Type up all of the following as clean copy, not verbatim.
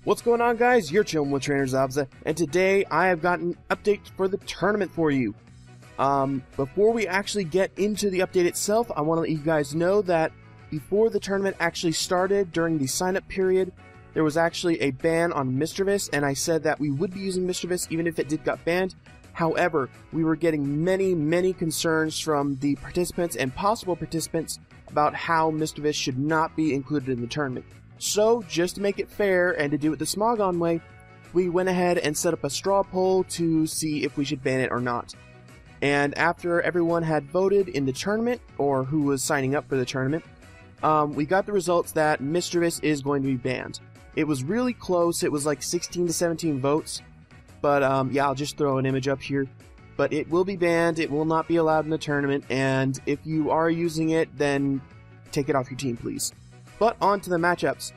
What's going on, guys? You're chilling with Trainer Zabuza, and today I have got an update for the tournament for you. Before we actually get into the update itself, I want to let you guys know that before the tournament actually started, during the sign-up period, there was actually a ban on Mischievous, and I said that we would be using Mischievous even if it did get banned. However, we were getting many concerns from the participants and possible participants about how Mischievous should not be included in the tournament. So, just to make it fair and to do it the Smogon way, we went ahead and set up a straw poll to see if we should ban it or not. And after everyone had voted in the tournament, or who was signing up for the tournament, we got the results that Mischievous is going to be banned. It was really close, it was like 16 to 17 votes, but yeah, I'll just throw an image up here. But it will be banned, it will not be allowed in the tournament, and if you are using it, then take it off your team, please. But on to the matchups.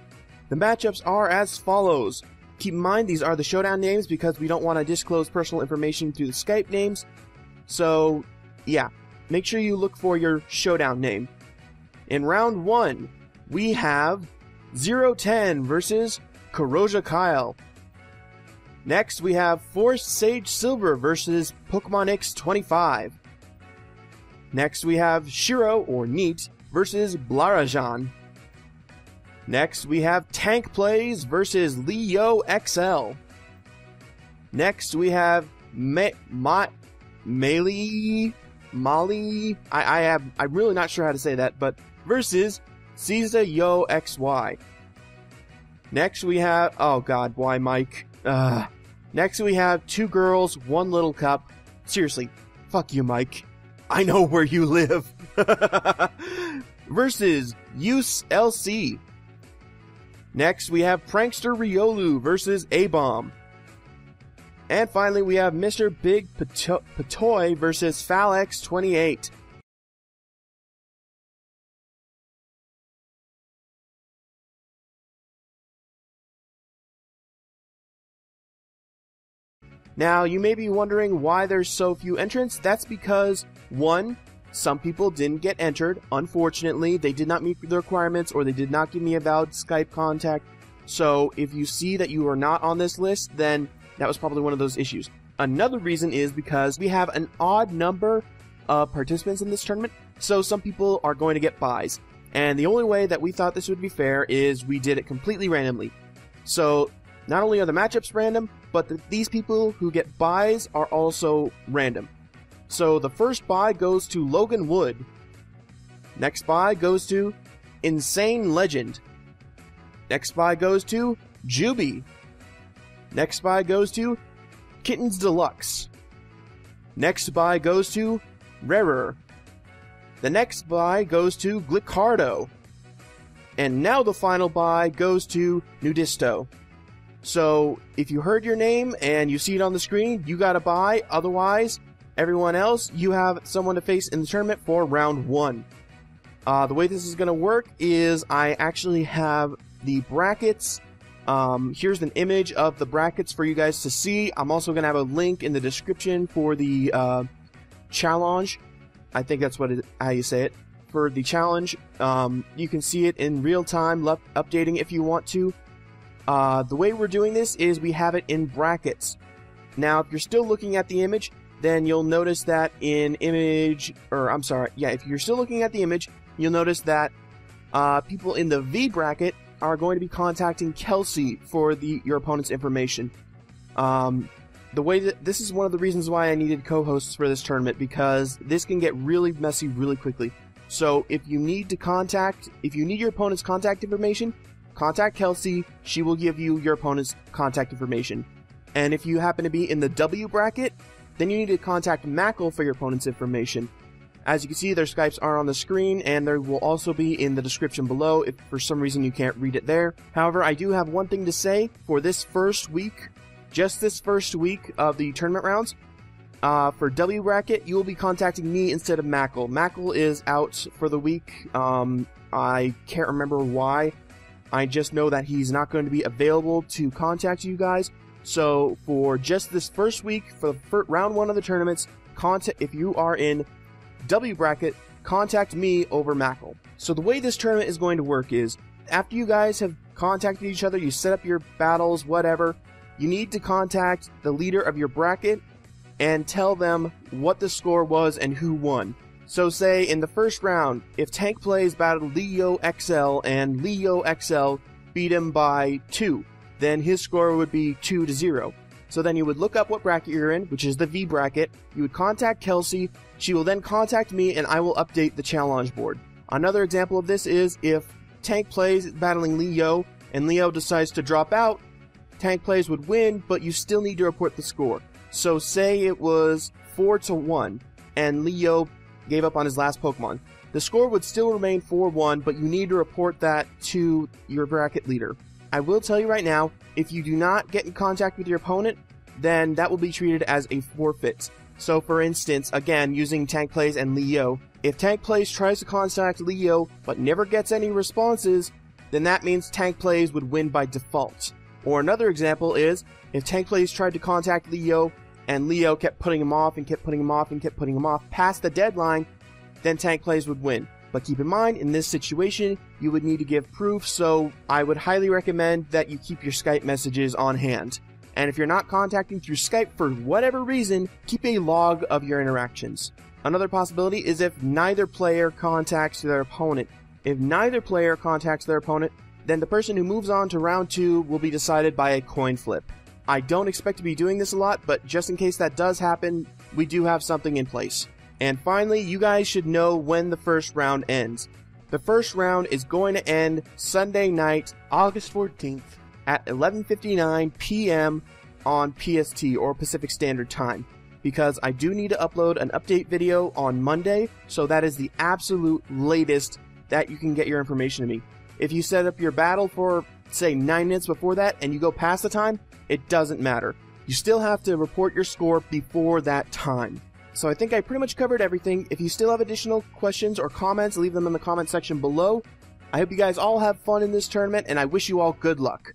The matchups are as follows. Keep in mind, these are the showdown names because we don't want to disclose personal information through the Skype names. So, yeah, make sure you look for your showdown name. In round 1, we have 010 versus Corrosia Kyle. Next, we have Force Sage Silver versus Pokemon X25. Next, we have Shiro, or Neat, versus Blarajan. Next, we have Tank Plays versus Leo XL. Next, we have Molly. I'm really not sure how to say that, but versus Caesar Yo XY. Next, we have, oh god, why Mike? Next, we have Two Girls, One Little Cup. Seriously, fuck you, Mike. I know where you live. Versus Use LC. Next, we have Prankster Riolu versus A-Bomb. And finally, we have Mr. Big Patoy versus Falx28. Now, you may be wondering why there's so few entrants. That's because, 1, some people didn't get entered. Unfortunately, they did not meet the requirements, or they did not give me a valid Skype contact. So, if you see that you are not on this list, then that was probably one of those issues. Another reason is because we have an odd number of participants in this tournament, so some people are going to get buys. And the only way that we thought this would be fair is we did it completely randomly. So, not only are the matchups random, but these people who get buys are also random. So the first buy goes to Logan Wood. Next buy goes to Insane Legend. Next buy goes to Juby. Next buy goes to Kittens Deluxe. Next buy goes to Rarer. The next buy goes to Glicardo. And now the final buy goes to Nudisto. So, if you heard your name and you see it on the screen, you got a buy. Otherwise, everyone else, you have someone to face in the tournament for round 1. The way this is going to work is I actually have the brackets. Here's an image of the brackets for you guys to see. I'm also going to have a link in the description for the challenge. I think that's how you say it. For the challenge, you can see it in real time, updating if you want to. The way we're doing this is we have it in brackets. Now, if you're still looking at the image, then you'll notice that if you're still looking at the image, you'll notice that people in the V bracket are going to be contacting Kelsey for your opponent's information. This is one of the reasons why I needed co-hosts for this tournament, because this can get really messy really quickly. So if you need your opponent's contact information, contact Kelsey. She will give you your opponent's contact information. And if you happen to be in the W bracket, then you need to contact Macle for your opponent's information. As you can see, their Skypes are on the screen, and there will also be in the description below if for some reason you can't read it there. However, I do have one thing to say. For this first week, just this first week of the tournament rounds, for W bracket, you will be contacting me instead of Macle. Macle is out for the week. I can't remember why. I just know that he's not going to be available to contact you guys. So for just this first week, for round 1 of the tournaments, if you are in W bracket, contact me over Macle. So the way this tournament is going to work is, after you guys have contacted each other, you set up your battles, whatever, you need to contact the leader of your bracket and tell them what the score was and who won. So say in the first round, if Tank Plays battled Leo XL and Leo XL beat him by 2, then his score would be 2-0. So then you would look up what bracket you're in, which is the V bracket. You would contact Kelsey. She will then contact me and I will update the challenge board. Another example of this is if Tank Plays battling Leo and Leo decides to drop out, Tank Plays would win, but you still need to report the score. So say it was 4-1 and Leo gave up on his last Pokemon. The score would still remain 4-1, but you need to report that to your bracket leader. I will tell you right now, if you do not get in contact with your opponent, then that will be treated as a forfeit. So for instance, again, using Tank Plays and Leo, if Tank Plays tries to contact Leo but never gets any responses, then that means Tank Plays would win by default. Or another example is, if Tank Plays tried to contact Leo and Leo kept putting him off and kept putting him off and kept putting him off past the deadline, then Tank Plays would win. But keep in mind, in this situation, you would need to give proof, so I would highly recommend that you keep your Skype messages on hand. And if you're not contacting through Skype for whatever reason, keep a log of your interactions. Another possibility is if neither player contacts their opponent. If neither player contacts their opponent, then the person who moves on to round 2 will be decided by a coin flip. I don't expect to be doing this a lot, but just in case that does happen, we do have something in place. And finally, you guys should know when the first round ends. The first round is going to end Sunday night, August 14th at 11:59 p.m. on PST, or Pacific Standard Time, because I do need to upload an update video on Monday, so that is the absolute latest that you can get your information to me. If you set up your battle for, say, 9 minutes before that and you go past the time, it doesn't matter. You still have to report your score before that time. So I think I pretty much covered everything. If you still have additional questions or comments, leave them in the comment section below. I hope you guys all have fun in this tournament, and I wish you all good luck.